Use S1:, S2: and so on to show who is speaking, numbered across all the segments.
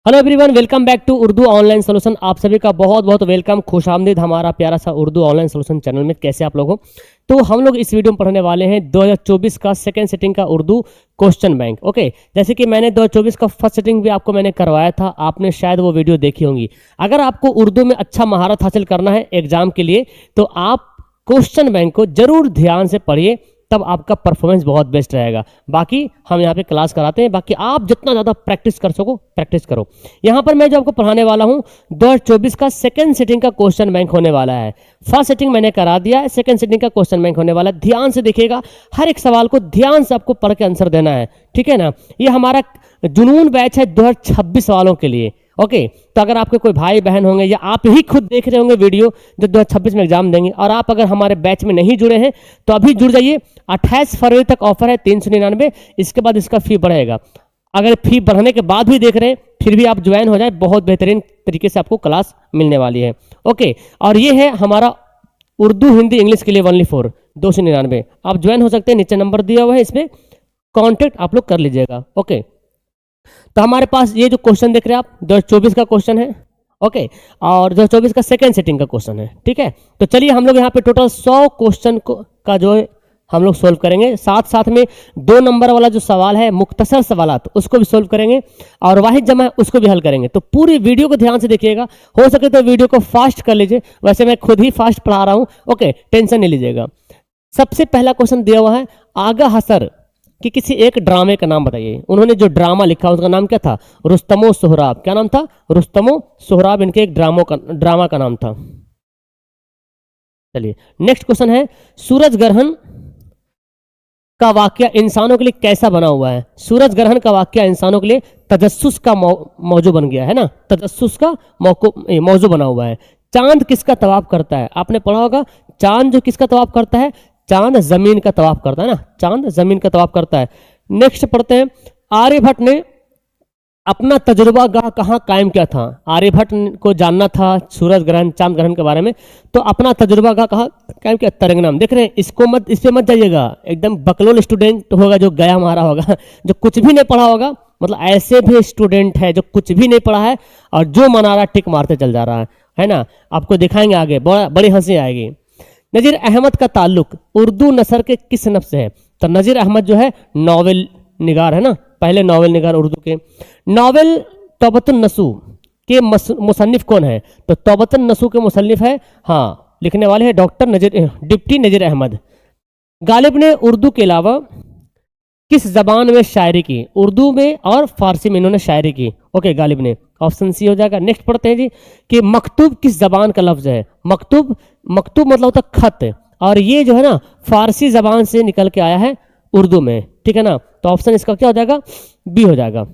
S1: Hello everyone, welcome back to Urdu online solution. आप सभी का बहुत बहुत वेलकम, खुशामदीद हमारा प्यारा सा उर्दू ऑनलाइन सोल्यूशन चैनल में। कैसे आप लोग हो? तो हम लोग इस वीडियो में पढ़ने वाले हैं 2024 का सेकंड सेटिंग का उर्दू क्वेश्चन बैंक। ओके, जैसे कि मैंने 2024 का फर्स्ट सेटिंग भी आपको मैंने करवाया था, आपने शायद वो वीडियो देखी होंगी। अगर आपको उर्दू में अच्छा महारत हासिल करना है एग्जाम के लिए, तो आप क्वेश्चन बैंक को जरूर ध्यान से पढ़िए, तब आपका परफॉर्मेंस बहुत बेस्ट रहेगा। बाकी हम यहाँ पे क्लास कराते हैं, बाकी आप जितना ज़्यादा प्रैक्टिस कर सको प्रैक्टिस करो। यहाँ पर मैं जो आपको पढ़ाने वाला हूँ 2024 का सेकंड सेटिंग का क्वेश्चन बैंक होने वाला है। फर्स्ट सेटिंग मैंने करा दिया है, सेकंड सेटिंग का क्वेश्चन बैंक होने वाला है। ध्यान से देखिएगा, हर एक सवाल को ध्यान से आपको पढ़ के आंसर देना है, ठीक है ना। ये हमारा जुनून बैच है 2026 वालों के लिए। ओके, तो अगर आपके कोई भाई बहन होंगे या आप ही खुद देख रहे होंगे वीडियो जो 2026 में एग्जाम देंगे, और आप अगर हमारे बैच में नहीं जुड़े हैं तो अभी जुड़ जाइए। 28 फरवरी तक ऑफर है 399, इसके बाद इसका फी बढ़ेगा। अगर फी बढ़ने के बाद भी देख रहे हैं फिर भी आप ज्वाइन हो जाए, बहुत बेहतरीन तरीके से आपको क्लास मिलने वाली है। ओके, और ये है हमारा उर्दू हिंदी इंग्लिश के लिए ओनली फॉर 299। आप ज्वाइन हो सकते हैं, नीचे नंबर दिया हुआ है, इसमें कॉन्टेक्ट आप लोग कर लीजिएगा। ओके, तो हमारे पास ये जो क्वेश्चन देख रहे हैं आप 2024 का क्वेश्चन है। ओके, और 2024 का सेकंड सेटिंग का क्वेश्चन है, ठीक है। तो चलिए हम लोग यहाँ पे टोटल 100 क्वेश्चन का जो है हम लोग सोल्व करेंगे। साथ साथ में 2 नंबर वाला जो सवाल है मुख्तसर सवालात, उसको भी सोल्व करेंगे, और वाहिद जमा है उसको भी हल करेंगे। तो पूरी वीडियो को ध्यान से देखिएगा, हो सके तो वीडियो को फास्ट कर लीजिए, वैसे मैं खुद ही फास्ट पढ़ा रहा हूँ। ओके, टेंशन नहीं लीजिएगा। सबसे पहला क्वेश्चन दिया हुआ है, आगा हसर कि किसी एक ड्रामे का नाम बताइए। उन्होंने जो ड्रामा लिखा उसका नाम क्या था? रुस्तमो सोहराब। क्या नाम था? रुस्तमो सोहराब इनके एक ड्रामा का नाम था। चलिए नेक्स्ट क्वेश्चन है, सूरज ग्रहण का वाक्य इंसानों के लिए कैसा बना हुआ है? सूरज ग्रहण का वाक्य इंसानों के लिए तजस्सुस का मौजू बन गया है ना, तजस्सुस का मौजू बना हुआ है। चांद किसका तवाफ करता है? आपने पढ़ा होगा, चांद जो किसका तवाफ करता है? चांद जमीन का तवाफ करता है ना, चांद जमीन का तवाफ करता है। नेक्स्ट पढ़ते हैं, आर्यभट्ट ने अपना तजुर्बा गाह कहाँ कायम किया था? आर्यभट्ट को जानना था सूरज ग्रहण चांद ग्रहण के बारे में, तो अपना तजुर्बा गाह कहाँ कायम किया? तरंगनम। देख रहे हैं, इसको मत, इस पे मत जाइएगा, एकदम बकलोल स्टूडेंट होगा जो गया मारा होगा, जो कुछ भी नहीं पढ़ा होगा। मतलब ऐसे भी स्टूडेंट है जो कुछ भी नहीं पढ़ा है और जो मना रहा टिक मारते चल जा रहा है ना। आपको दिखाएंगे आगे, बड़ी हंसी आएगी। नजीर अहमद का ताल्लुक उर्दू नसर के किस सनफ से है? तो नजीर अहमद जो है नॉवेल निगार है ना, पहले नॉवेल निगार उर्दू के। नॉवेल तौबतुन नसू के मुसन्निफ कौन है? तो तौबतुन नसू के मुसन्निफ है, हाँ, लिखने वाले हैं डिप्टी नजीर अहमद। गालिब ने उर्दू के अलावा किस जबान में शायरी की? उर्दू में और फारसी में इन्होंने शायरी की। ओके, गालिब ने, ऑप्शन सी हो जाएगा। नेक्स्ट पढ़ते हैं जी कि मकतूब किस जबान का लफ्ज है? मकतूब मतलब होता है खत, और ये जो है ना फारसी जबान से निकल के आया है उर्दू में, ठीक है ना। तो ऑप्शन इसका क्या हो जाएगा? बी हो जाएगा।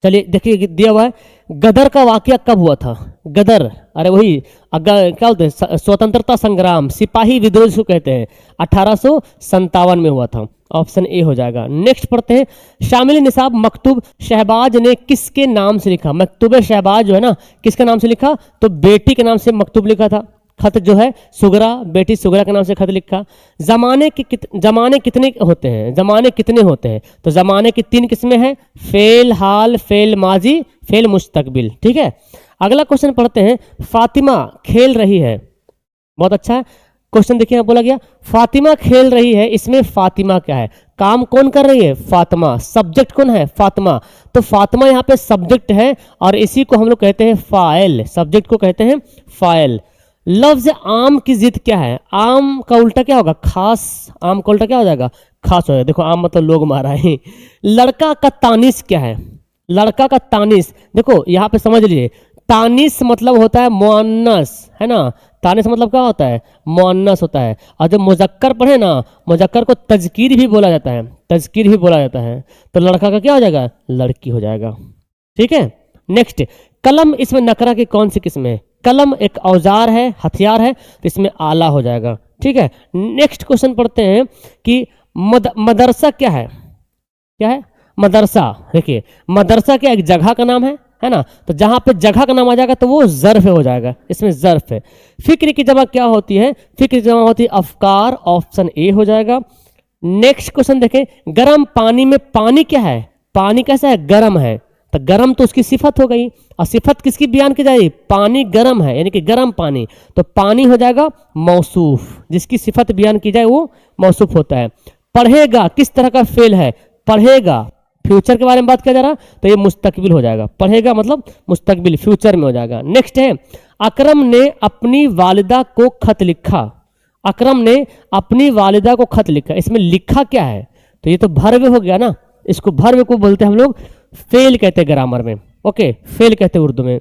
S1: चलिए देखिए, दिया हुआ है, गदर का वाकया कब हुआ था? गदर, अरे वही क्या बोलते हैं, स्वतंत्रता संग्राम, सिपाही विद्रोह जिसको कहते हैं, 1857 में हुआ था। ऑप्शन ए हो जाएगा। नेक्स्ट पढ़ते हैं, शामिल निसाब मकतूब शहबाज ने किसके नाम से लिखा? मकतूब शहबाज जो है ना किसके नाम से लिखा? तो बेटी के नाम से मकतूब लिखा था। खत जो है सुगरा, बेटी सुगरा के नाम से खत लिखा। जमाने कितने होते हैं? जमाने कितने होते हैं? तो जमाने की 3 किस्में हैं, फेल हाल, फेल माजी, फेल मुस्तकबिल, ठीक है। अगला क्वेश्चन पढ़ते हैं, फातिमा खेल रही है। बहुत अच्छा है क्वेश्चन, देखिए बोला गया फातिमा खेल रही है, इसमें फातिमा क्या है? काम कौन कर रही है? फातिमा। सब्जेक्ट कौन है? फातिमा। तो फातिमा यहाँ पे सब्जेक्ट है, और इसी को हम लोग कहते हैं फाइल, सब्जेक्ट को कहते हैं फाइल। लफ्ज आम की जिद क्या है? आम का उल्टा क्या होगा? खास। आम का उल्टा क्या हो जाएगा? खास हो जाएगा। देखो, आम मतलब लोग मारा है। लड़का का तानिस क्या है? लड़का का तानिस, देखो यहाँ पे समझ लीजिए, तानिस मतलब होता है मुअन्नस, है ना। तानिस मतलब क्या होता है? मुअन्नस होता है। और जब मुजक्कर पढ़े ना, मुजक्कर को तजकीर भी बोला जाता है, तजकीर भी बोला जाता है। तो लड़का का क्या हो जाएगा? लड़की हो जाएगा, ठीक है। नेक्स्ट, कलम, इसमें नकरा की कौन सी किस्म है? कलम एक औजार है, हथियार है, तो इसमें आला हो जाएगा, ठीक है। नेक्स्ट क्वेश्चन पढ़ते हैं कि मदरसा क्या है? क्या है मदरसा? देखिए, मदरसा क्या एक जगह का नाम है ना। तो जहां पे जगह का नाम आ जाएगा तो वो ज़र्फ हो जाएगा, इसमें ज़र्फ है। फिक्र की जमा क्या होती है? फिक्र की जमा होती है अफकार, ऑप्शन ए हो जाएगा। नेक्स्ट क्वेश्चन देखें, गर्म पानी में पानी क्या है? पानी कैसा है? गर्म है। तो गर्म तो उसकी सिफत हो गई, और सिफत किसकी बयान की जाएगी? पानी गर्म है यानी कि गर्म पानी, तो पानी हो जाएगा मौसूफ, जिसकी सिफत बयान की जाए वो मौसूफ होता है। पढ़ेगा किस तरह का फेल है? पढ़ेगा फ्यूचर के बारे में बात किया जा रहा, तो ये मुस्तकबिल हो जाएगा। पढ़ेगा मतलब मुस्तकबिल, फ्यूचर में हो जाएगा। नेक्स्ट है, अकरम ने अपनी वालिदा को खत लिखा। अकरम ने अपनी वालिदा को खत लिखा, इसमें लिखा क्या है? तो ये तो भर्व हो गया ना, इसको भर्व को बोलते हैं हम लोग फेल कहते हैं ग्रामर में। ओके, फेल कहते हैं उर्दू में।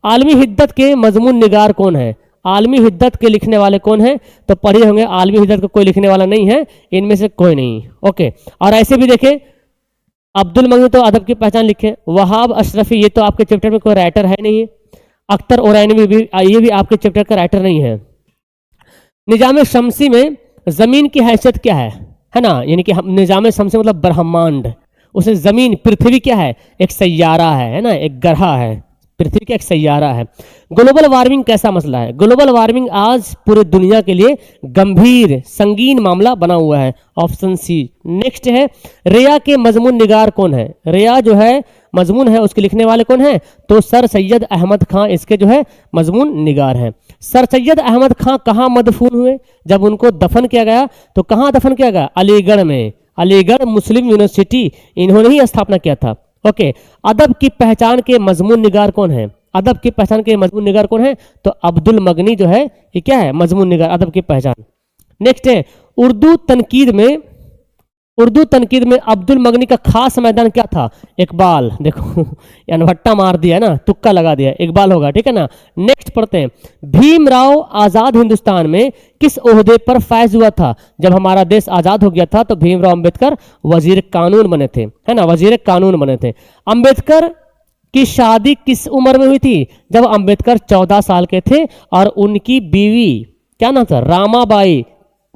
S1: आलमी हिद्दत के मजमून निगार कौन है? आलमी हिद्दत के लिखने वाले कौन है? तो पढ़े होंगे आलमी हिद्दत का कोई लिखने वाला नहीं है, इनमें से कोई नहीं। ओके, और ऐसे भी देखें, अब्दुल मगनी तो अदब की पहचान लिखे, वहाब अशरफी ये तो आपके चैप्टर में कोई राइटर है नहीं है, अख्तर ओरैनवी भी ये भी आपके चैप्टर का राइटर नहीं है। निजाम शमसी में जमीन की हैसियत क्या है ना, यानी कि निजाम शमसी मतलब ब्रह्मांड, उसे जमीन पृथ्वी क्या है? एक सैयारा है ना, एक ग्रह है, पृथ्वी का एक सैयारा है। ग्लोबल वार्मिंग कैसा मसला है? ग्लोबल वार्मिंग आज पूरे दुनिया के लिए गंभीर संगीन मामला बना हुआ है, ऑप्शन सी। नेक्स्ट है, रिया के मजमून निगार कौन है? रिया जो है मजमून है, उसके लिखने वाले कौन है? तो सर सैयद अहमद खां इसके जो है मजमून निगार हैं। सर सैयद अहमद खां कहाँ मदफून हुए? जब उनको दफन किया गया तो कहाँ दफन किया गया? अलीगढ़ में, अलीगढ़ मुस्लिम यूनिवर्सिटी इन्होंने ही स्थापना किया था। ओके, अदब की पहचान के मजमून निगार कौन है? अदब की पहचान के मजमून निगार कौन है? तो अब्दुल मगनी जो है ये क्या है? मजमून निगार, अदब की पहचान। नेक्स्ट है, उर्दू तनकीद में अब्दुल मगनी का खास मैदान क्या था? इकबाल। देखो अनभट्टा मार दिया ना, तुक्का लगा दिया, इकबाल होगा, ठीक है ना। नेक्स्ट पढ़ते हैं, भीमराव आजाद हिंदुस्तान में किस ओहदे पर फैज हुआ था? जब हमारा देश आजाद हो गया था तो भीमराव अंबेडकर वजीर कानून बने थे, है ना, वजीर कानून बने थे। अंबेडकर की शादी किस उम्र में हुई थी? जब अंबेडकर 14 साल के थे और उनकी बीवी क्या नाम था? रामाबाई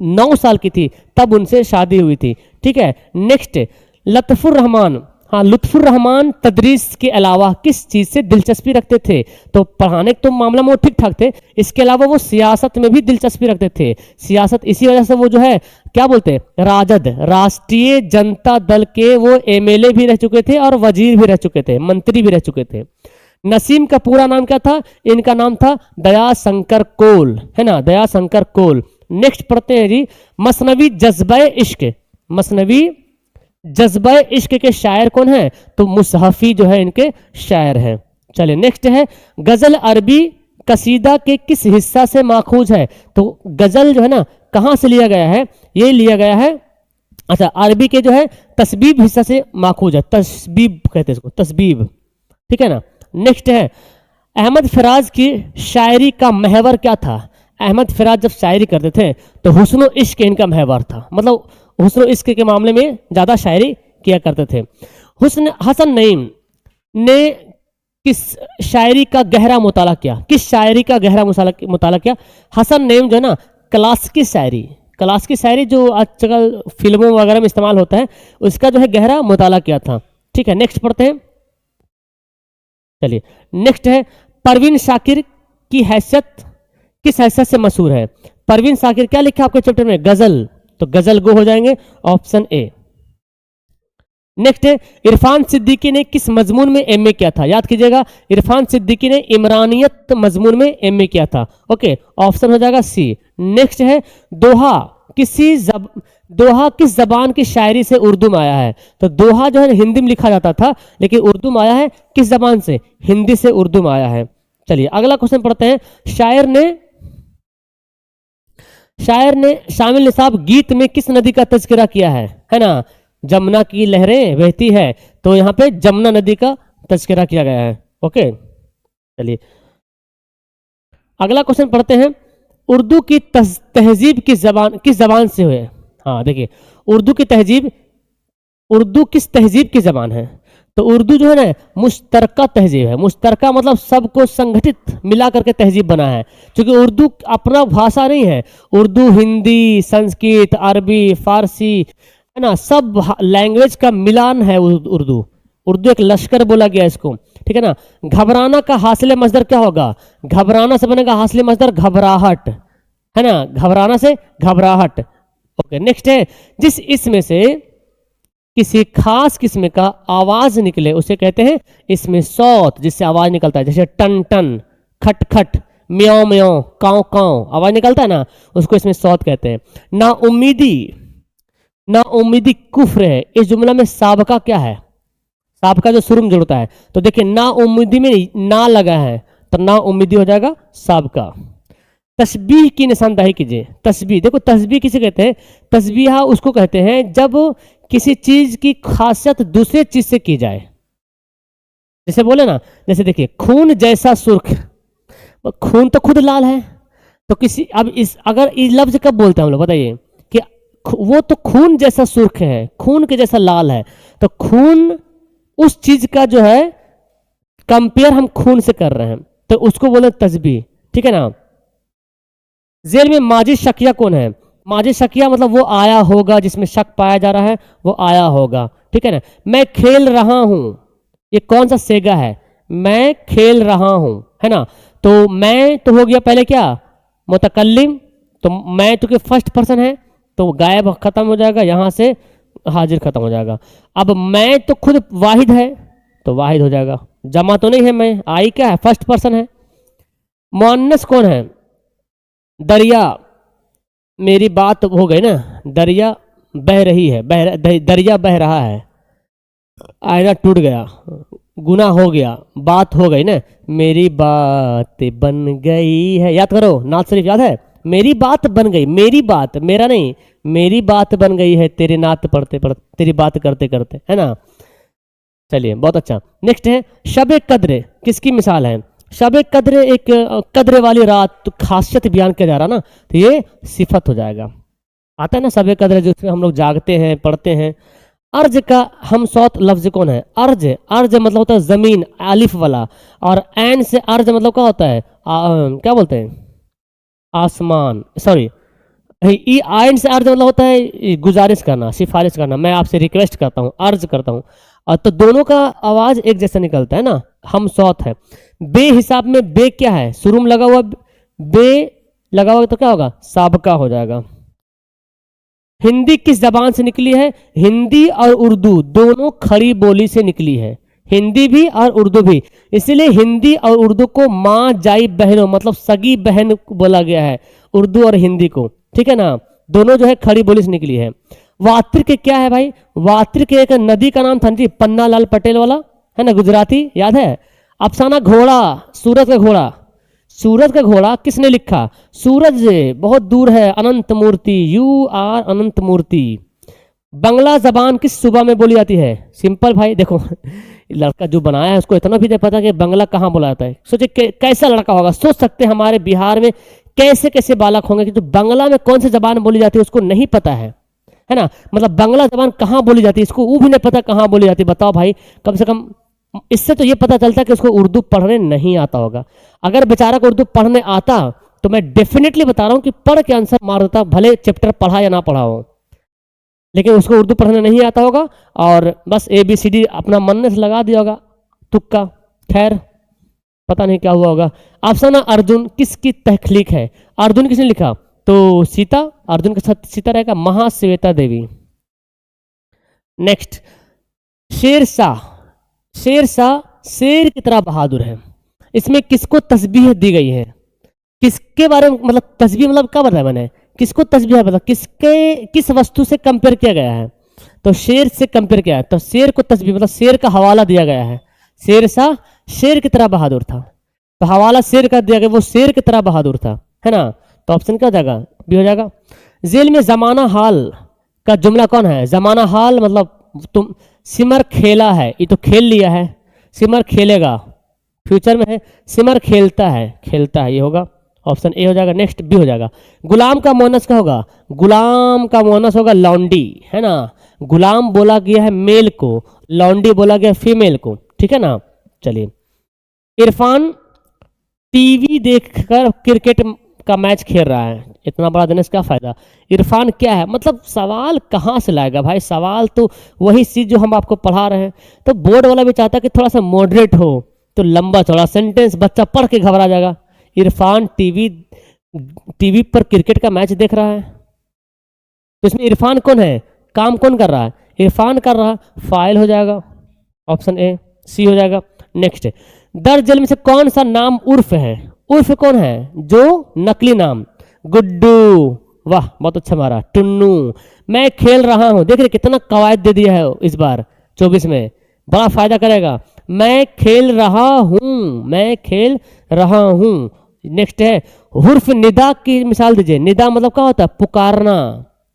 S1: 9 साल की थी, तब उनसे शादी हुई थी, ठीक है। नेक्स्ट, लुत्फुर रहमान तदरीस के अलावा किस चीज से दिलचस्पी रखते थे? तो पढ़ाने तो मामला में वो ठीक ठाक थे, इसके अलावा वो सियासत में भी दिलचस्पी रखते थे। सियासत इसी वजह से वो जो है क्या बोलते हैं, राजद राष्ट्रीय जनता दल के वो एमएलए भी रह चुके थे और वजीर भी रह चुके थे, मंत्री भी रह चुके थे। नसीम का पूरा नाम क्या था? इनका नाम था दयाशंकर कोल, है ना, दयाशंकर कोल। नेक्स्ट पढ़ते हैं जी, मसनवी जज्बे इश्क, मसनवी जज्बे इश्क के शायर कौन है? तो मुसहफी जो है इनके शायर हैं। चलिए नेक्स्ट है, गजल अरबी कसीदा के किस हिस्सा से माखूज है? तो गजल जो है ना कहां से लिया गया है? ये लिया गया है, अच्छा, अरबी के जो है तस्बीब हिस्सा से माखूज है, तस्बीब कहते हैं इसको, तस्बीब, ठीक है ना। नेक्स्ट है, अहमद फराज की शायरी का महवर क्या था? अहमद फराज जब शायरी करते थे तो हुस्न इश्क इनका महवर था, मतलब हुस्न इश्क के मामले में ज़्यादा शायरी किया करते थे। हसन नईम ने किस शायरी का गहरा मुताला किया? किस शायरी का गहरा मुताला किया? हसन नईम जो है ना क्लासिकी शायरी जो आजकल फिल्मों वगैरह में इस्तेमाल होता है, उसका जो है गहरा मुताला किया था, ठीक है। नेक्स्ट पढ़ते हैं, चलिए नेक्स्ट है, परवीन शाकिर की हैसियत किस हैसियत से मशहूर है? परवीन शाकिर क्या लिखा आपके चैप्टर में? गजल, तो गजल गो हो जाएंगे, ऑप्शन ए। नेक्स्ट है, इरफान सिद्दीकी ने किस मजमून में एमए किया था? याद कीजिएगा, इरफान सिद्दीकी ने इमरानियत मजमून में एमए किया था, ओके, ऑप्शन हो जाएगा सी। नेक्स्ट है, दोहा किस जबान की शायरी से उर्दू में आया है? तो दोहा जो है हिंदी में लिखा जाता था, लेकिन उर्दू में आया है किस जबान से? हिंदी से उर्दू में आया है। चलिए अगला क्वेश्चन पढ़ते हैं, शायर ने शामिल निसाब गीत में किस नदी का तज़किरा किया है ना? जमुना की लहरें बहती है, तो यहाँ पे जमुना नदी का तज़किरा किया गया है, ओके। चलिए अगला क्वेश्चन पढ़ते हैं, उर्दू की तहजीब किस जबान से हुए? हाँ देखिए, उर्दू किस तहजीब की जबान है? तो उर्दू जो है ना मुश्तरका तहजीब है। मुश्तरका मतलब सबको संगठित मिला करके तहजीब बना है, क्योंकि उर्दू अपना भाषा नहीं है। उर्दू हिंदी, संस्कृत, अरबी, फारसी, है ना, सब लैंग्वेज का मिलान है उर्दू एक लश्कर बोला गया इसको, ठीक है ना। घबराना का हासिल मजदर क्या होगा? घबराना से बनेगा हासिल मजदर घबराहट, है ना, घबराना से घबराहट, ओके। नेक्स्ट है, जिस इसमें से किसी खास किस्म का आवाज निकले उसे कहते हैं इसमें सौत, जिससे आवाज निकलता है, जैसे टन टन, खट खट, म्याओ म्याओ, काव काव, आवाज निकलता है ना, उसको इसमें सौत कहते हैं। ना उम्मीदी, ना उम्मीदी कुफ्र है। इस जुमला में साबका क्या है? साबका जो शुरू में जुड़ता है, तो देखिए ना उम्मीदी में ना लगा है तो ना उम्मीदी हो जाएगा साबका। तस्बीह की निशानदाही कीजिए। तस्बीह, देखो तस्बीह किसे कहते हैं? तस्बीह उसको कहते हैं जब किसी चीज की खासियत दूसरे चीज से की जाए। जैसे बोले ना, जैसे देखिए खून जैसा सुर्ख, खून तो खुद लाल है, तो किसी अब इस अगर इस लफ्ज कब बोलते हैं हम लोग बताइए कि वो तो खून जैसा सुर्ख है, खून के जैसा लाल है, तो खून उस चीज का जो है कंपेयर हम खून से कर रहे हैं, तो उसको बोले तस्बीह, ठीक है ना। जेल में माजी शकिया कौन है? माजी शकिया मतलब वो आया होगा, जिसमें शक पाया जा रहा है वो आया होगा, ठीक है ना। मैं खेल रहा हूं, ये कौन सा सेगा है? मैं खेल रहा हूं, है ना। तो मैं तो हो गया पहले क्या, मुतकल्लिम, तो मैं तो कि फर्स्ट पर्सन है, तो गायब खत्म हो जाएगा, यहां से हाजिर खत्म हो जाएगा। अब मैं तो खुद वाहिद है, तो वाहिद हो जाएगा, जमा तो नहीं है, मैं आई क्या है, फर्स्ट पर्सन है। मुअन्नस कौन है? दरिया, मेरी बात हो गई ना, दरिया बह रही है, दरिया बह रहा है, आईना टूट गया, गुना हो गया, बात हो गई ना, मेरी बात बन गई है। याद करो, नात शरीफ याद है, मेरी बात बन गई, मेरी बात, मेरा नहीं, मेरी बात बन गई है तेरे नात पढ़ते पढ़ते, तेरी बात करते करते, है ना। चलिए बहुत अच्छा। नेक्स्ट है शब कद्र, किसकी मिसाल है? शब कद्र एक कद्र वाली रात, तो खासियत बयान किया जा रहा ना, तो ये सिफत हो जाएगा। आता है ना शब कद्र, जिसमें हम लोग जागते हैं, पढ़ते हैं। अर्ज का हम सौत लफ्ज कौन है? अर्ज, अर्ज मतलब होता है जमीन, आलिफ वाला, और एन से अर्ज मतलब क्या होता है? क्या बोलते हैं? आसमान, सॉरी, आयन से अर्ज मतलब होता है गुजारिश करना, सिफारिश करना, मैं आपसे रिक्वेस्ट करता हूँ, अर्ज करता हूँ, और तो दोनों का आवाज एक जैसा निकलता है ना, हम सौत है। बे हिसाब में बे क्या है? शुरू में लगा हुआ बे लगा हुआ तो क्या होगा? साबका हो जाएगा। हिंदी किस जबान से निकली है? हिंदी और उर्दू दोनों खड़ी बोली से निकली है, हिंदी भी और उर्दू भी, इसीलिए हिंदी और उर्दू को माँ जाई बहनों मतलब सगी बहन बोला गया है, उर्दू और हिंदी को, ठीक है ना। दोनों जो है खड़ी बोली से निकली है। वात्रिक क्या है भाई? वात्रिक एक नदी का नाम था जी, पन्ना लाल पटेल वाला, है ना, गुजराती, याद है। अफसाना घोड़ा, सूरज का घोड़ा, सूरज का घोड़ा किसने लिखा? सूरज बहुत दूर है, अनंत मूर्ति, यू आर अनंत मूर्ति। बांग्ला जबान किस सूबा में बोली जाती है? सिंपल भाई, देखो लड़का जो बनाया है उसको इतना भी नहीं पता कि बांग्ला कहाँ बोला जाता है। सोचे कैसा लड़का होगा, सोच सकते हैं हमारे बिहार में कैसे कैसे बालक होंगे कि जो बांग्ला में कौन सी जबान बोली जाती है उसको नहीं पता है ना। मतलब बांग्ला जबान कहाँ बोली जाती है इसको वो भी नहीं पता कहाँ बोली जाती है। बताओ भाई, कम से कम इससे तो ये पता चलता है कि उसको उर्दू पढ़ने नहीं आता होगा। अगर बेचारा को उर्दू पढ़ने आता तो मैं डेफिनेटली बता रहा हूँ कि पढ़ के आंसर मार देता, भले चैप्टर पढ़ा या ना पढ़ा हो, लेकिन उसको उर्दू पढ़ने नहीं आता होगा और बस ABCD अपना मन से लगा दिया होगा, तुक्का, खैर पता नहीं क्या हुआ होगा। अफसाना अर्जुन किसकी तख्लीक है? अर्जुन किसने लिखा? तो सीता, अर्जुन के साथ सीता रहेगा, महाश्वेता देवी। नेक्स्ट, शेरशाह, शेरशाह शेर की तरह बहादुर है। इसमें किसको तस्बीह दी गई है? किसके बारे में, मतलब तस्बीह मतलब क्या बताया मैंने, किसको तस्बीह मतलब किसके किस वस्तु से कंपेयर किया गया है? तो शेर से कंपेयर किया है, तो शेर को तस्बीह मतलब शेर का हवाला दिया गया है। शेरशाह शेर की तरह बहादुर था, तो हवाला शेर का दिया गया, वो शेर की तरह बहादुर था, है ना। तो ऑप्शन क्या हो जाएगा? बी हो जाएगा। जेल में जमाना हाल का जुमला कौन है? जमाना हाल मतलब तुम सिमर खेला है, ये तो खेल लिया है, सिमर खेलेगा, फ्यूचर में है, सिमर खेलता है, खेलता है, ये होगा ऑप्शन ए हो जाएगा। नेक्स्ट बी हो जाएगा। गुलाम का मोनस क्या होगा? गुलाम का मोनस होगा लौंडी, है ना। गुलाम बोला गया है मेल को, लौंडी बोला गया फीमेल को, ठीक है ना। चलिए, इरफान टीवी देखकर क्रिकेट का मैच खेल रहा है, इतना बड़ा देने से क्या फायदा? इरफान क्या है? मतलब सवाल कहाँ से लाएगा भाई? सवाल तो वही चीज जो हम आपको पढ़ा रहे हैं। तो बोर्ड वाला भी चाहता है कि थोड़ा सा मॉडरेट हो, तो लंबा चौड़ा सेंटेंस बच्चा पढ़ के घबरा जाएगा। इरफान टीवी पर क्रिकेट का मैच देख रहा है, तो इसमें इरफान कौन है? काम कौन कर रहा है? इरफान कर रहा है, फाइल हो जाएगा, ऑप्शन ए सी हो जाएगा। नेक्स्ट, दर्ज जल में से कौन सा नाम उर्फ है? उर्फ कौन है? जो नकली नाम, गुड्डू, वाह बहुत अच्छा मारा। टुन्नू, मैं खेल रहा हूं, देख रहे कितना कवायद दे दिया है इस बार 24 में, बड़ा फायदा करेगा। मैं खेल रहा हूं, मैं खेल रहा हूं। नेक्स्ट है हुर्फ निदा की मिसाल दीजिए। निदा मतलब क्या होता है? पुकारना।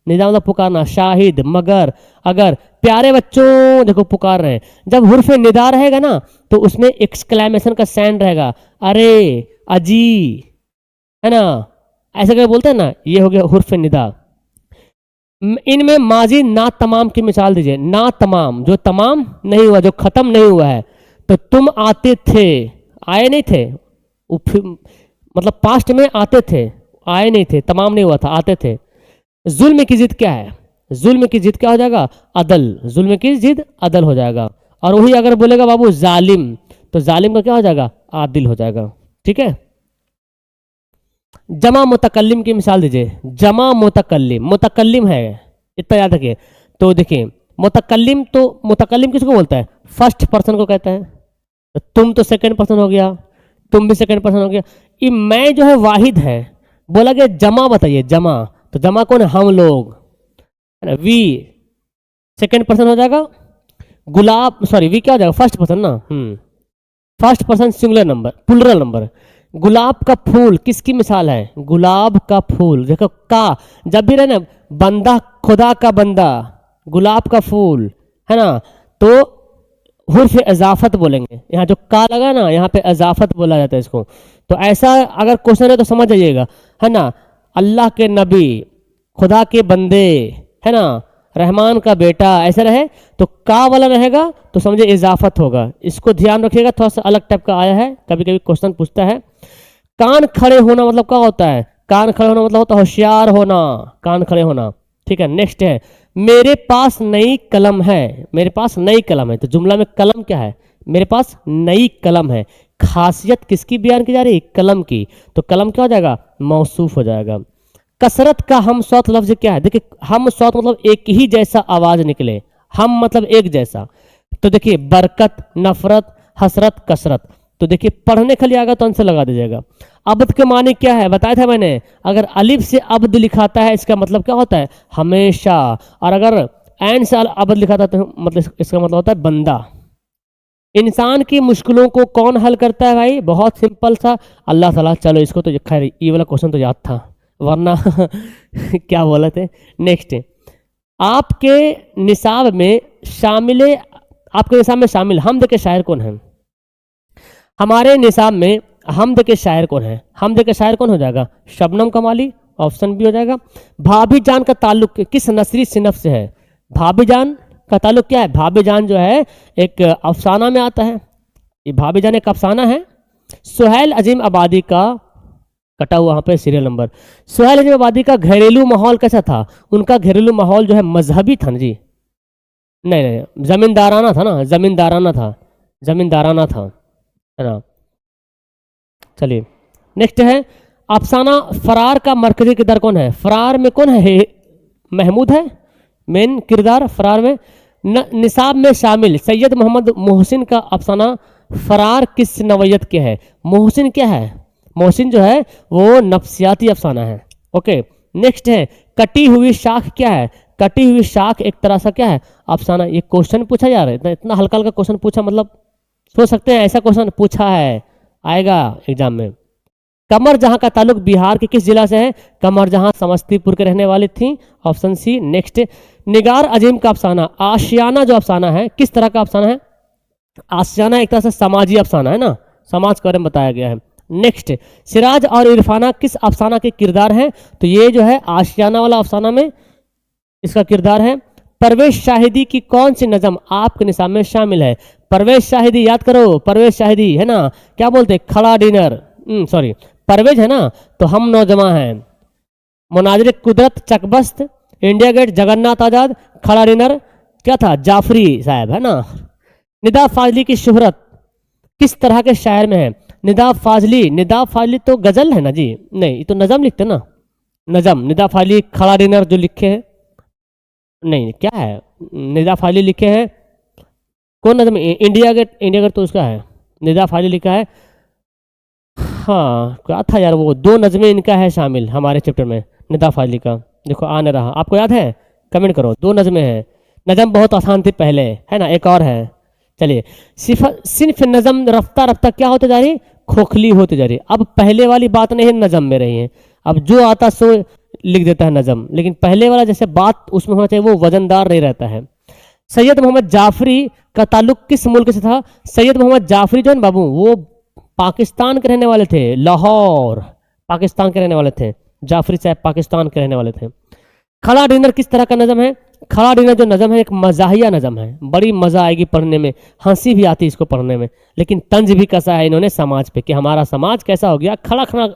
S1: निदा मतलब पुकारना। शाहिद, मगर, अगर, प्यारे बच्चों देखो पुकार रहे हैं। जब हुर्फ निदा रहेगा ना तो उसमें एक्सक्लेमेशन का साइन रहेगा, अरे, अजी, है ना, ऐसे करके बोलते हैं ना, ये हो गया हुर्फ निदा। इनमें माजी ना तमाम की मिसाल दीजिए। ना तमाम, जो तमाम नहीं हुआ, जो खत्म नहीं हुआ है। तो तुम आते थे, आए नहीं थे, मतलब पास्ट में आते थे, आए नहीं थे, तमाम नहीं हुआ था, आते थे। जुल्म की जिद क्या है? जुल्म की जिद क्या हो जाएगा? अदल। जुल्म की जिद अदल हो जाएगा। और वही अगर बोलेगा बाबू जालिम, तो जालिम का क्या हो जाएगा? आदिल हो जाएगा। ठीक है। जमा मुतकल्लिम की मिसाल दीजिए। जमा मुतकल्लिम, मुतकल्लिम है, इतना याद रखिए। तो देखिए मुतकल्लिम, तो मुतकल्लिम किसको बोलता है? फर्स्ट पर्सन को कहता है। तो तुम तो सेकंड पर्सन हो गया, तुम भी सेकंड पर्सन हो गया। ये मैं जो है वाहिद है। बोला गया जमा बताइए, जमा, तो जमा कौन है? हम लोग, है ना। वी सेकंड पर्सन हो जाएगा। गुलाब, सॉरी वी क्या हो जाएगा? फर्स्ट पर्सन ना। First person singular number, plural number. गुलाब का फूल किसकी मिसाल है? गुलाब का फूल। देखो का जब भी रहे ना, बंदा, खुदा का बंदा, गुलाब का फूल, है ना, तो हुर्फ इजाफत बोलेंगे। यहाँ जो का लगा ना, यहाँ पे इजाफत बोला जाता है इसको। तो ऐसा अगर क्वेश्चन है तो समझ जाइएगा, है ना। अल्लाह के नबी, खुदा के बंदे, है ना, रहमान का बेटा, ऐसा रहे तो का वाला रहेगा तो समझे इजाफत होगा। इसको ध्यान रखिएगा, थोड़ा सा अलग टाइप का आया है, कभी कभी क्वेश्चन पूछता है। कान खड़े होना मतलब क्या होता है? कान खड़े होना मतलब होता है होशियार होना, कान खड़े होना। ठीक है। नेक्स्ट है मेरे पास नई कलम है। मेरे पास नई कलम है, तो जुमला में कलम क्या है? मेरे पास नई कलम है। खासियत किसकी बयान की जा रही है? कलम की। तो कलम क्या हो जाएगा? मौसूफ हो जाएगा। कसरत का हम सौत लफ्ज क्या है? देखिए हम सौत मतलब एक ही जैसा आवाज निकले, हम मतलब एक जैसा। तो देखिए बरकत, नफरत, हसरत, कसरत। तो देखिए पढ़ने के लिए आएगा तो आंसर लगा दीजिएगा। अब्द के माने क्या है? बताया था मैंने, अगर अलिफ से अब्द लिखाता है इसका मतलब क्या होता है? हमेशा। और अगर ऐन से अब्द लिखाता है तो मतलब इसका मतलब होता है बंदा। इंसान की मुश्किलों को कौन हल करता है भाई? बहुत सिंपल सा, अल्लाह ताला। चलो इसको तो खैर ये वाला क्वेश्चन तो याद था, वरना क्या बोले थे। नेक्स्ट, आपके निसाब में शामिल, आपके निसाब में शामिल हमद के शायर कौन है? हमारे निसाब में हमद के शायर कौन है? हमद के शायर कौन हो जाएगा? शबनम कमाली, ऑप्शन बी हो जाएगा। भाभी जान का ताल्लुक किस नसरी सिनफ से है? भाभी जान का ताल्लुक क्या है? भाभी जान जो है एक अफसाना में आता है, ये भाभी जान एक अफसाना है। सुहेल अजीम आबादी का, कटा हुआ वहाँ पे सीरियल नंबर, सुहेल अजीम आबादी का घरेलू माहौल कैसा था? उनका घरेलू माहौल जो है मजहबी था ना जी, नहीं नहीं जमींदाराना था ना, जमींदाराना था, जमींदाराना था, है ना। चलिए नेक्स्ट है अफसाना फरार का मरकजी किरदार कौन है? फरार में कौन है? महमूद है मेन किरदार फरार में। निसाब में शामिल सैयद मोहम्मद मोहसिन का अफसाना फरार किस नवयत के है? मोहसिन क्या है? मोहसिन जो है वो नफ्सियाती अफसाना है। ओके। नेक्स्ट है कटी हुई शाख क्या है? कटी हुई शाख एक तरह सा क्या है? अफसाना। ये क्वेश्चन पूछा जा रहा है, इतना हल्का हल्का क्वेश्चन पूछा, मतलब सोच सकते हैं ऐसा क्वेश्चन पूछा है, आएगा एग्जाम में। कमर जहां का ताल्लुक बिहार के किस जिला से है? कमर जहां समस्तीपुर के रहने वाली थी, ऑप्शन सी। नेक्स्ट, निगार अजीम का अफसाना, आशियाना जो अफसाना है किस तरह का अफसाना है? आशियाना एक तरह से समाजी अफसाना है ना, समाज के बारे में बताया गया है। नेक्स्ट, सिराज और इरफाना किस अफसाना के किरदार हैं? तो ये जो है आशियाना वाला अफसाना में इसका किरदार है। परवेश शाहिदी की कौन सी नज़म आपके निसाब में शामिल है? परवेश शाहिदी याद करो, परवेश शाहिदी है ना, क्या बोलते हैं? खड़ा डिनर, सॉरी परवेज है ना, तो हम नौजवान हैं, मुनाजिर कुदरत, चकबस्त, इंडिया गेट, जगन्नाथ आजाद, खड़ा डिनर क्या था? जाफरी साहब, है ना। निदा फाजली की शोहरत किस तरह के शायर में है? निदा फाजली, निदा फाजली तो गजल है ना जी, नहीं ये तो नज़म लिखते ना, नज़म। निदा फाजली खड़ा डिनर जो लिखे हैं, नहीं क्या है, निदा फाइली लिखे हैं, कौन नज़म, इंडिया गेट, इंडिया गेट तो उसका है, निदा फाइली लिखा है। हाँ क्या था यार, वो दो नज़में इनका है शामिल हमारे चैप्टर में, निदा फाइली का। देखो आ नहीं रहा, आपको याद है, कमेंट करो, दो नज़में हैं। नज़म बहुत आसान थी पहले, है ना, एक और है। चलिए, सिर्फ नज़म रफ्ता रफ्ता क्या होते जा रही, खोखली होती जा रही। अब पहले वाली बात नहीं है नज़म में रही है, अब जो आता सो लिख देता है नज़म, लेकिन पहले वाला जैसे बात उसमें होना चाहिए वो वजनदार नहीं रहता है। सैयद मोहम्मद जाफरी का ताल्लुक किस मुल्क से था? सैयद मोहम्मद जाफरी जो है बाबू, वो पाकिस्तान के रहने वाले थे, लाहौर पाकिस्तान के रहने वाले थे। जाफरी साहब पाकिस्तान के रहने वाले थे। खड़ा डिनर किस तरह का नज़म है? खड़ा डिनर जो नज़म है एक मजाहिया नज़म है, बड़ी मज़ा आएगी पढ़ने में, हंसी भी आती है इसको पढ़ने में, लेकिन तंज भी कसा है इन्होंने समाज पे कि हमारा समाज कैसा हो गया, खड़ा खड़ा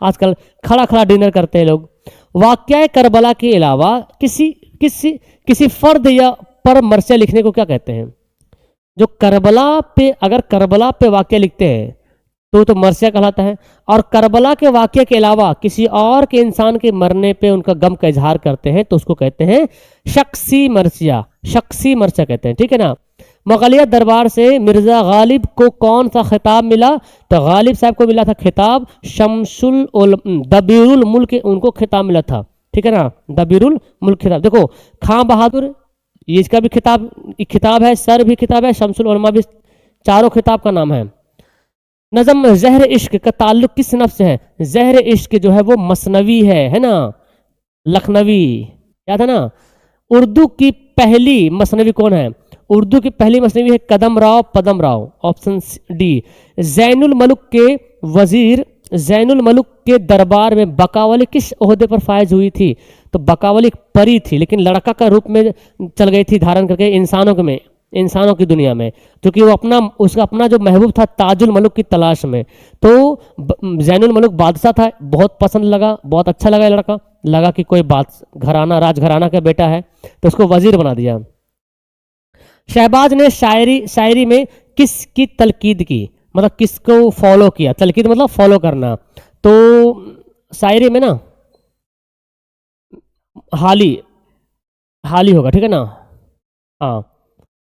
S1: आजकल खड़ा खड़ा डिनर करते हैं लोग। वाक़या करबला के अलावा किसी किसी किसी फर्द या पर मरसिया लिखने को क्या कहते हैं? जो करबला पे, अगर करबला पे वाक़या लिखते हैं तो मरसिया कहलाता है, और करबला के वाक़ये के अलावा किसी और के इंसान के मरने पे उनका गम का इजहार करते हैं तो उसको कहते हैं शख्सी मरसिया, शख्सी मरसिया कहते हैं, ठीक है ना। मुगलिया दरबार से मिर्ज़ा गालिब को कौन सा खिताब मिला? तो गालिब साहब को मिला था खिताब दबीरुल मुल्क, उनको खिताब मिला था, ठीक है ना, दबीरुल मुल्क खिताब। देखो खां बहादुर, ये इसका भी खिताब है, सर भी खिताब है, शमसुल उलमा भी, चारों खिताब का नाम है। नज़म ज़हर इश्क का ताल्लुक किस नफ्स से है? ज़हर इश्क जो है वो मसनवी है ना, लखनवी, याद है ना। उर्दू की पहली मसनवी कौन है? उर्दू की पहली मसनवी है कदम राव पदम राव, ऑप्शन डी। जैनुल मलुक के वजीर जैनुल मलुक के दरबार में बकावली किस ओहदे पर फायज हुई थी? तो बकावली एक परी थी, लेकिन लड़का का रूप में चल गई थी धारण करके इंसानों की दुनिया में, क्योंकि वो उसका अपना जो महबूब था ताजुल मलुक की तलाश में। तो जैनुल मलुक बादशाह था, बहुत पसंद लगा, बहुत अच्छा लगा लड़का, लगा कि कोई राजघराना का बेटा है, तो उसको वजीर बना दिया। शहबाज ने शायरी में किसकी तलकीद की, मतलब किसको फॉलो किया? तलकीद मतलब फॉलो करना। तो शायरी में ना हाली होगा, ठीक है ना, हाँ,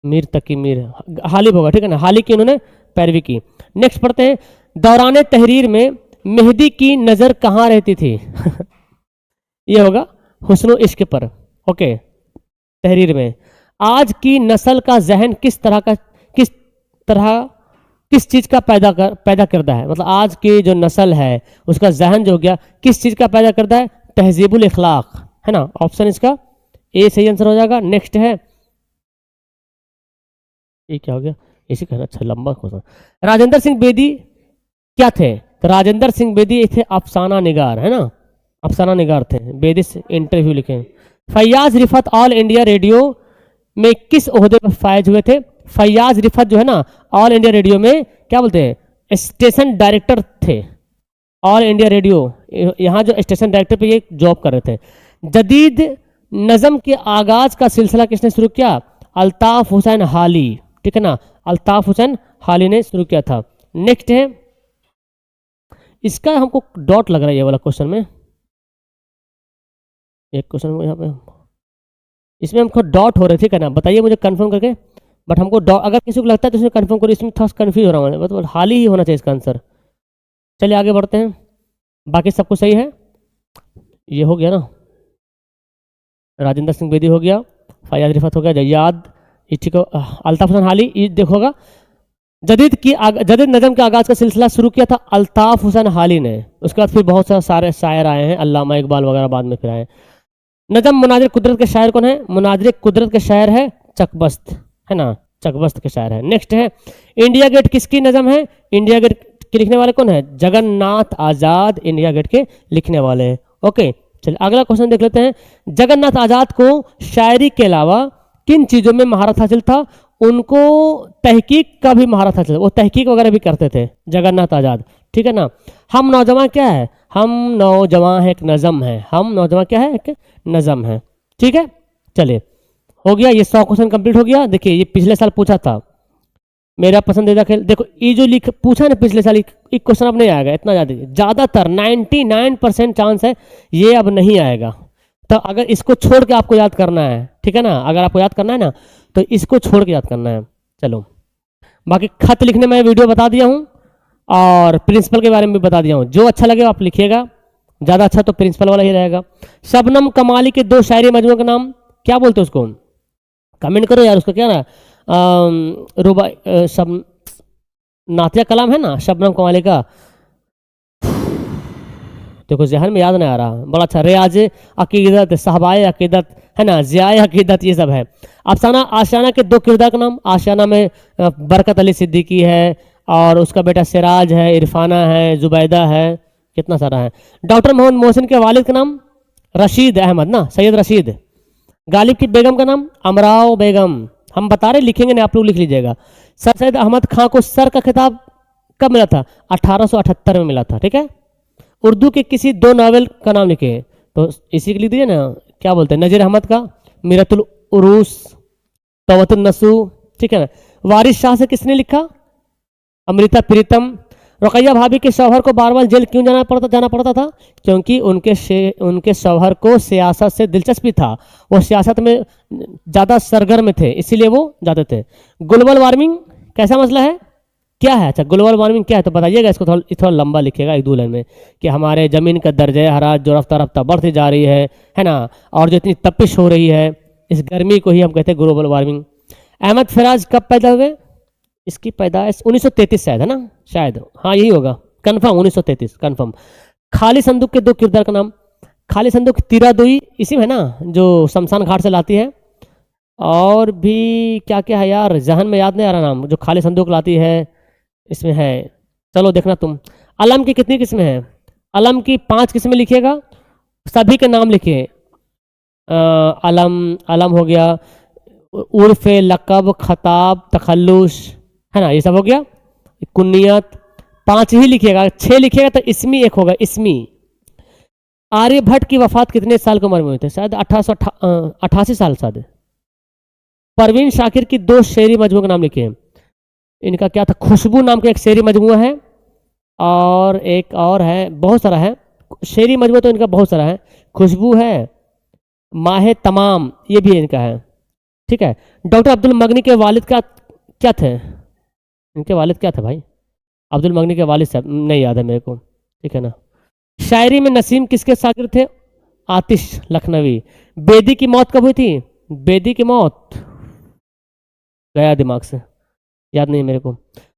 S1: मीर तकी मीर हालिब होगा, ठीक है ना, हाली की उन्होंने पैरवी की। नेक्स्ट पढ़ते हैं, दौरान तहरीर में मेहदी की नज़र कहाँ रहती थी? ये होगा हुस्न इश्क पर, ओके, तहरीर में। आज की नस्ल का जहन किस चीज़ का पैदा करता है? मतलब आज की जो नस्ल है उसका जहन जो हो गया किस चीज़ का पैदा करता है? तहजीबुल इखलाक, है ना, ऑप्शन इसका ए सही आंसर हो जाएगा। नेक्स्ट है, ये क्या हो गया, इसी का अच्छा लंबा क्वेश्चन। राजेंद्र सिंह बेदी क्या थे? तो राजेंद्र सिंह बेदी थे अफसाना निगार, है ना, अफसाना निगार थे, बेदी से इंटरव्यू लिखे। Faiyaz Rifat all India radio में किस ओहदे पर फायज हुए थे? फैयाज रिफत जो है ना ऑल इंडिया रेडियो में क्या बोलते हैं, स्टेशन डायरेक्टर थे। ऑल इंडिया रेडियो यहाँ जो स्टेशन डायरेक्टर पे ये जॉब कर रहे थे। जदीद नज़म के आगाज का सिलसिला किसने शुरू किया? अल्ताफ हुसैन हाली, ठीक है ना, अल्ताफ हुसैन हाली ने शुरू किया था। नेक्स्ट है, इसका हमको डॉट लग रहा है ये वाला क्वेश्चन में, एक क्वेश्चन यहाँ पे इसमें हमको डॉट हो रहे थे, ठीक है ना, बताइए मुझे कंफर्म करके। बट हमको अगर किसी को लगता है तो इसमें कंफर्म करो, इसमें थोड़ा कंफ्यूज हो रहा हूँ, मतलब हाल ही होना चाहिए इसका आंसर। चलिए आगे बढ़ते हैं, बाकी सब कुछ सही है। ये हो गया ना, राजेंद्र सिंह बेदी हो गया, फैयाज रिफत हो गया, जयाद, ठीक है, अल्ताफ हुसैन हाली, ये देखोगा। जदीद नज़म के आगाज़ का सिलसिला शुरू किया था अल्ताफ हुसैन हाली ने, उसके बाद फिर बहुत सारे शायर आए हैं, अल्लामा इकबाल वगैरह बाद में फिर आए। नज़म मुनाजिर कुदरत के शायर कौन है? मुनाजिर कुदरत के शायर है चकबस्त, है ना, चकबस्त के शायर है। नेक्स्ट है, इंडिया गेट किसकी नज़म है? इंडिया गेट के लिखने वाले कौन है? जगन्नाथ आज़ाद इंडिया गेट के लिखने वाले हैं। ओके, चलिए अगला क्वेश्चन देख लेते हैं। जगन्नाथ आज़ाद को शायरी के अलावा किन चीज़ों में महारत हासिल था? उनको तहकीक का भी महारत हासिल, वो तहकीक वगैरह भी करते थे जगन्नाथ आज़ाद, ठीक है ना। हम नौजवान क्या है? हम नौजवान है एक नज़म है, हम नौजवान क्या है? एक नज़म है, ठीक है। चलिए हो गया, ये 100 क्वेश्चन कंप्लीट हो गया। देखिए ये पिछले साल पूछा था, मेरा पसंदीदा खेल, देखो ये जो पूछा ना पिछले साल, एक क्वेश्चन अब नहीं आएगा इतना ज़्यादातर 99% चांस है ये अब नहीं आएगा। तो अगर इसको छोड़ के आपको याद करना है, ठीक है ना, अगर आपको याद करना है ना तो इसको छोड़ के याद करना है। चलो, बाकी खत लिखने में वीडियो बता दिया हूँ और प्रिंसिपल के बारे में भी बता दिया हूँ। जो अच्छा लगे आप लिखिएगा, ज़्यादा अच्छा तो प्रिंसिपल वाला ही रहेगा। शबनम कमाली के 2 शायरी मजमू का नाम क्या बोलते हैं उसको, कमेंट करो यार। उसका क्या ना रुबा सब नातिया कलाम है ना शबनम कमाली का, देखो जहन में याद नहीं आ रहा, बड़ा अच्छा। रियाज अकीदत, साहबाए अकीदत, है ना, ज़ियाए अकीदत, ये सब है। अफसाना आशियाना के 2 किरदार का नाम। आशियाना में बरकत अली सिद्दीकी है और उसका बेटा सिराज है, इरफाना है, जुबैदा है, कितना सारा है। डॉक्टर मोहम्मद मोहसिन के वालिद का नाम रशीद अहमद ना, सैयद रशीद। गालिब की बेगम का नाम अमराव बेगम। हम बता रहे, लिखेंगे नहीं, आप लोग लिख लीजिएगा। सर सैयद अहमद खां को सर का खिताब कब मिला था? 1878 में मिला था, ठीक है। उर्दू के किसी 2 नावल का नाम लिखे, तो इसी के लिख दीजिए ना, क्या बोलते हैं, नज़ीर अहमद का मीरतुल उरूस, तवतुन नसू, ठीक है ना। वारिस शाह से किसने लिखा? अमृता प्रीतम। रुकैया भाभी के शौहर को बार बार जेल क्यों जाना पड़ता था? क्योंकि उनके शौहर को सियासत से दिलचस्पी था, वो सियासत में ज़्यादा सरगर्म थे, इसीलिए वो जाते थे। ग्लोबल वार्मिंग कैसा मसला है, क्या है? अच्छा, ग्लोबल वार्मिंग क्या है तो बताइएगा। इसको थोड़ा लंबा लिखिएगा 1-2 लाइन में, कि हमारे ज़मीन का दर्जे हरारत जो रफ्ता रफ्ता बढ़ती जा रही है ना, और जो इतनी तपिश हो रही है, इस गर्मी को ही हम कहते हैं ग्लोबल वार्मिंग। अहमद फराज कब पैदा हुए? इसकी पैदाइश 1933 शायद, है ना, शायद, हाँ यही होगा, कन्फर्म 1933 कन्फर्म। खाली संदूक के 2 किरदार का नाम। खाली संदूक तीरा दुई इसी में है ना, जो शमशान घाट से लाती है। और भी क्या क्या है यार, जहन में याद नहीं आ रहा नाम, जो खाली संदूक लाती है इसमें है। चलो देखना तुम। अलम की कितनी किस्में हैं? अलम की 5 किस्में लिखिएगा, सभी के नाम लिखिए। अलम, अलम हो गया, उर्फ, लकब, खताब, तखल्लुस, है ना, ये सब हो गया। कुन्नियत 5 ही लिखिएगा, 6 लिखिएगा तो इसमी 1 होगा, इसमी। आर्यभट्ट की वफात कितने साल की उम्र में हुई थी? शायद 1888 साल शायद। परवीन शाकिर की 2 शेरी मजमू का नाम लिखिए। इनका क्या था? खुशबू नाम का एक शेरी मजमू है और एक और है, बहुत सारा है शेरी मजमू, तो इनका बहुत सारा है। खुशबू है, माहे तमाम, ये भी इनका है, ठीक है। डॉक्टर अब्दुल मगनी के वालिद का क्या थे? इनके वालिद क्या थे भाई? अब्दुल मगनी के वालिद साहब नहीं याद है मेरे को, ठीक है ना। शायरी में नसीम किसके शागिर्द थे? आतिश लखनवी। बेदी की मौत कब हुई थी? बेदी की मौत गया दिमाग से, याद नहीं मेरे को।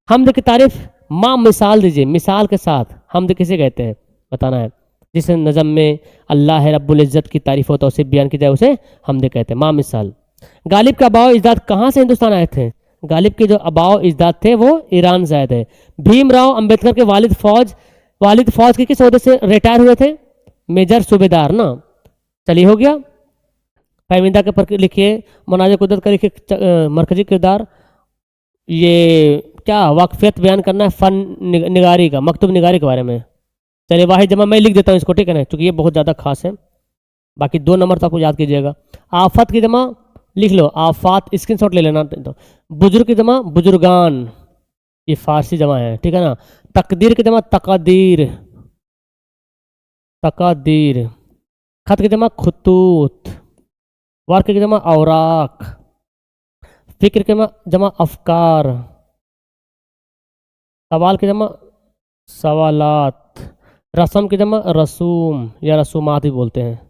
S1: हमद की तारीफ माँ मिसाल दीजिए, मिसाल के साथ हमद किसे कहते हैं बताना है। जिसे नज़म में अल्लाह रब्बुल इज़्ज़त की तारीफ और तौसीफ बयान की जाए उसे हमद कहते हैं, माँ मिसाल। गालिब का अबाव इजदाद कहाँ से हिंदुस्तान आए थे? गालिब के जो अबाव इजदाद थे वो ईरान से आए थे। भीमराव अंबेडकर के वालिद फौज के किस ओहदे से रिटायर हुए थे? मेजर सूबेदार ना। चलिए हो गया। फहमिदा के पर लिखिए, मुनाज़ कुदरत का लिखिए मरकजी किरदार। ये क्या वाकफियत बयान करना है फ़न निगारी का, मकतूब निगारी के बारे में। चलिए वाहिद जमा मैं लिख देता हूँ इसको, ठीक है ना, क्योंकि ये बहुत ज़्यादा खास है। बाकी 2 नंबर तो आपको याद कीजिएगा। आफत की जमा लिख लो, आफात, स्क्रीनशॉट ले लेना। तो बुजुर्ग की जमा बुजुर्गान, ये फारसी जमा है, ठीक है ना। तकदीर की जमा तकादीर, तकादीर। खत की जमा खुतूत। वर्क की जमा औराक। फिक्र की जमा अफकार। सवाल की जमा सवालात। रस्म की जमा रसूम या रसूमात भी बोलते हैं।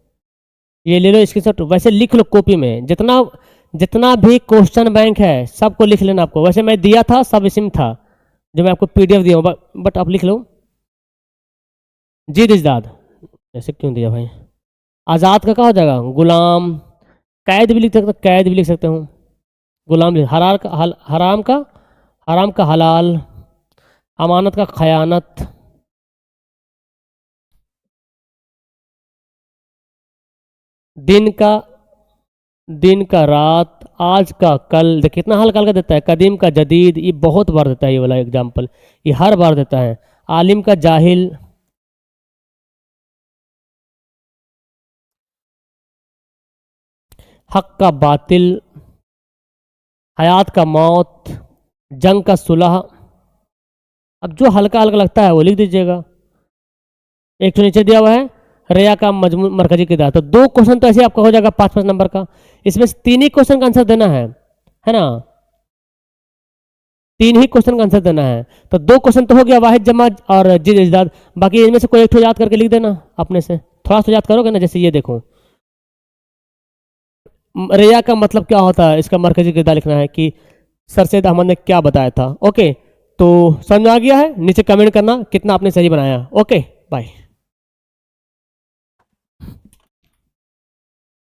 S1: ये ले लो स्क्रीनशॉट, वैसे लिख लो कॉपी में, जितना भी क्वेश्चन बैंक है सबको लिख लेना आपको। वैसे मैं दिया था, सब इसमें था जो मैं आपको पीडीएफ दिया हूँ, बट आप लिख लो। जीद इजदाद ऐसे क्यों दिया भाई? आज़ाद का क्या हो जाएगा? गुलाम। कैद भी लिख सकते, कैद भी लिख सकते हूँ। गुलाम लिख। हराम का हलाल। अमानत का खयानत। दिन का रात। आज का कल। देखिए कितना हल्का हल्का देता है। कदीम का जदीद, ये बहुत बार देता है, ये वाला एग्जाम्पल ये हर बार देता है। आलिम का जाहिल। हक का बातिल। हयात का मौत। जंग का सुलह। अब जो हल्का हल्का लगता है वो लिख दीजिएगा। एक तो नीचे दिया हुआ है रिया का मजमू मरकजी किरदार। तो 2 क्वेश्चन तो ऐसे आपका हो जाएगा 5-5 नंबर का। इसमें से 3 ही क्वेश्चन का आंसर देना है ना, 3 ही क्वेश्चन का आंसर देना है। तो 2 क्वेश्चन तो हो गया, वाहिद जमा और जिद इजदाद। बाकी इनमें से कोई एक तो याद करके लिख देना अपने से, थोड़ा सा याद करोगे ना। जैसे ये देखो, रिया का मतलब क्या होता है, इसका मरकजी किरदार लिखना है कि सर सैयद अहमद ने क्या बताया था। ओके, तो समझ में आ गया है? नीचे कमेंट करना कितना आपने सही बनाया। Okay, bye.